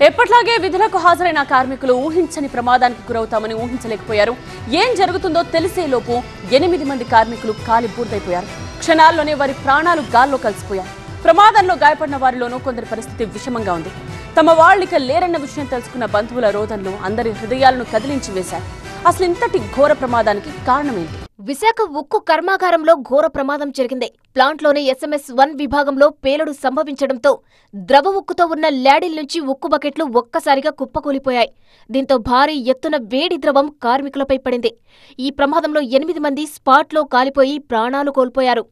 ఎప్పట్లాగే విధులకు హాజరైన కార్మికులు ఊహించని ప్రమాదానికి గురవుతామని ఊహించలేకపోయారు. ఏం జరుగుతుందో తెలిసేలోపు 8 మంది కార్మికులు కాలి బూర్దైపోయారు. క్షణాల్లోనే వారి ప్రాణాలు గాల్లో కలిసిపోయారు. ప్రమాదంలో గాయపడిన వారిలోనూ కొందరి పరిస్థితి విషమంగా ఉంది. తమ వాళ్ళిక లేరన్న విషయం తెలుసుకున్న బంధువుల రోదనలు అందరి హృదయాలను కదిలించి వేశారు. అసలు ఇంతటి ఘోర ప్రమాదానికి కారణమేంటి? విశాఖ ఉక్కు కర్మాగారంలో ఘోర ప్రమాదం జరిగింది. ప్లాంట్లోని SMS-1 విభాగంలో పేలుడు సంభవించడంతో ద్రవ ఉక్కుతో ఉన్న ల్యాడిల్ నుంచి ఉక్కు బకెట్లు ఒక్కసారిగా కుప్పకూలిపోయాయి. దీంతో భారీ ఎత్తున వేడి ద్రవం కార్మికులపై పడింది. ఈ ప్రమాదంలో 8 మంది స్పాట్లో కాలిపోయి ప్రాణాలు కోల్పోయారు.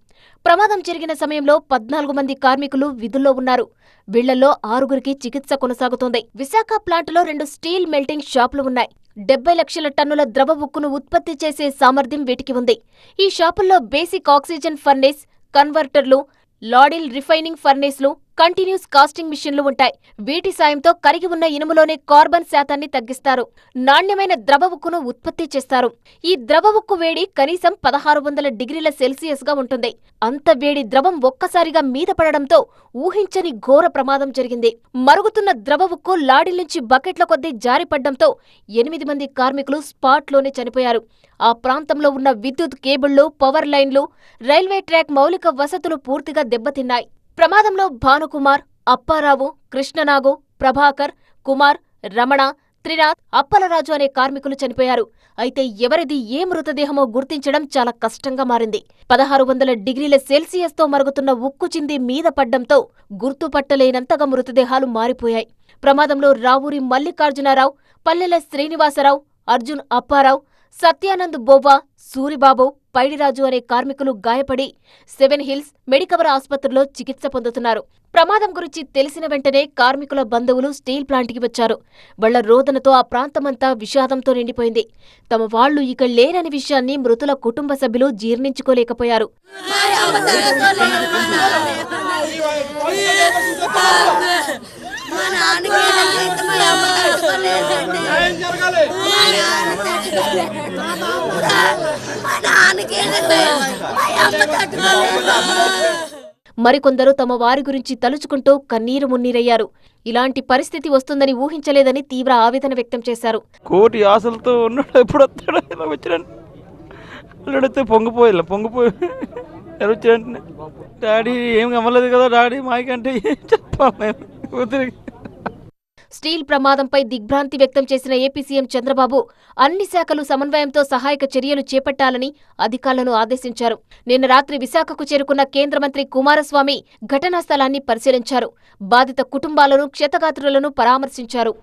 ప్రమాదం జరిగిన సమయంలో 14 మంది కార్మికులు విధుల్లో ఉన్నారు. వీళ్లలో 6గురికి చికిత్స కొనసాగుతోంది. విశాఖ ప్లాంటులో 2 స్టీల్ మెల్టింగ్ షాపులు ఉన్నాయి. 70 లక్షల టన్నుల ద్రవ ఉక్కును ఉత్పత్తి చేసే సామర్థ్యం వీటికి ఉంది. ఈ షాపుల్లో బేసిక్ ఆక్సిజన్ ఫర్నేస్, కన్వర్టర్లు, లాడిల్ రిఫైనింగ్ ఫర్నేస్లు, కంటిన్యూస్ కాస్టింగ్ మిషన్లు ఉంటాయి. వీటి సాయంతో కరిగి ఉన్న ఇనుములోనే కార్బన్ శాతాన్ని తగ్గిస్తారు. నాణ్యమైన ద్రవ ఉక్కును ఉత్పత్తి చేస్తారు. ఈ ద్రవ ఉక్కు వేడి కనీసం 1600 డిగ్రీల సెల్సియస్గా ఉంటుంది. అంత వేడి ద్రవం ఒక్కసారిగా మీద పడడంతో ఊహించని ఘోర ప్రమాదం జరిగింది. మరుగుతున్న ద్రవ ఉక్కు లాడిల్ నుంచి బకెట్ల కొద్దీ జారిపడ్డంతో 8 మంది కార్మికులు స్పాట్లోనే చనిపోయారు. ఆ ప్రాంతంలో ఉన్న విద్యుత్ కేబుళ్లు, పవర్ లైన్లు, రైల్వే ట్రాక్ మౌలిక వసతులు పూర్తిగా దెబ్బతిన్నాయి. ప్రమాదంలో భానుకుమార్, అప్పారావు, కృష్ణనాగు, ప్రభాకర్, కుమార్, రమణ, త్రినాథ్, అప్పలరాజు అనే కార్మికులు చనిపోయారు. అయితే ఎవరిది ఏ మృతదేహమో గుర్తించడం చాలా కష్టంగా మారింది. 1600 డిగ్రీల సెల్సియస్తో మరుగుతున్న ఉక్కు చింది మీద పడ్డంతో గుర్తుపట్టలేనంతగా మృతదేహాలు మారిపోయాయి. ప్రమాదంలో రావూరి మల్లికార్జునరావు, పల్లెల శ్రీనివాసరావు, అర్జున్ అప్పారావు, సత్యానంద్ బోవా, సూరిబాబు, పైడిరాజు అనే కార్మికులు గాయపడి 7 హిల్స్ మెడికవర్ ఆసుపత్రిలో చికిత్స పొందుతున్నారు. ప్రమాదం గురించి తెలిసిన వెంటనే కార్మికుల బంధువులు స్టీల్ ప్లాంట్కి వచ్చారు. వాళ్ల రోదనతో ఆ ప్రాంతమంతా విషాదంతో నిండిపోయింది. తమ వాళ్లు ఇక లేరని విషయాన్ని మృతుల కుటుంబ సభ్యులు జీర్ణించుకోలేకపోయారు. మరికొందరు తమ వారి గురించి తలుచుకుంటూ కన్నీరు మున్నీరయ్యారు. ఇలాంటి పరిస్థితి వస్తుందని ఊహించలేదని తీవ్ర ఆవేదన వ్యక్తం చేశారు. కోటి ఆశలతో ఉన్నాడు, ఎప్పుడు వస్తాడో ఇలా వచ్చిన పొంగిపోయి ఎలా వచ్చాడంటే డాడీ ఏం గమ్మలేదు కదా డాడీ మాకంటే చెప్పాలి. స్టీల్ ప్రమాదంపై దిగ్భ్రాంతి వ్యక్తం చేసిన ఏపీ సీఎం చంద్రబాబు అన్ని శాఖలు సమన్వయంతో సహాయక చర్యలు చేపట్టాలని అధికారులను ఆదేశించారు. నిన్న రాత్రి విశాఖకు చేరుకున్న కేంద్ర మంత్రి కుమారస్వామి ఘటనా స్థలాన్ని పరిశీలించారు. బాధిత కుటుంబాలను, క్షతగాత్రులను పరామర్శించారు.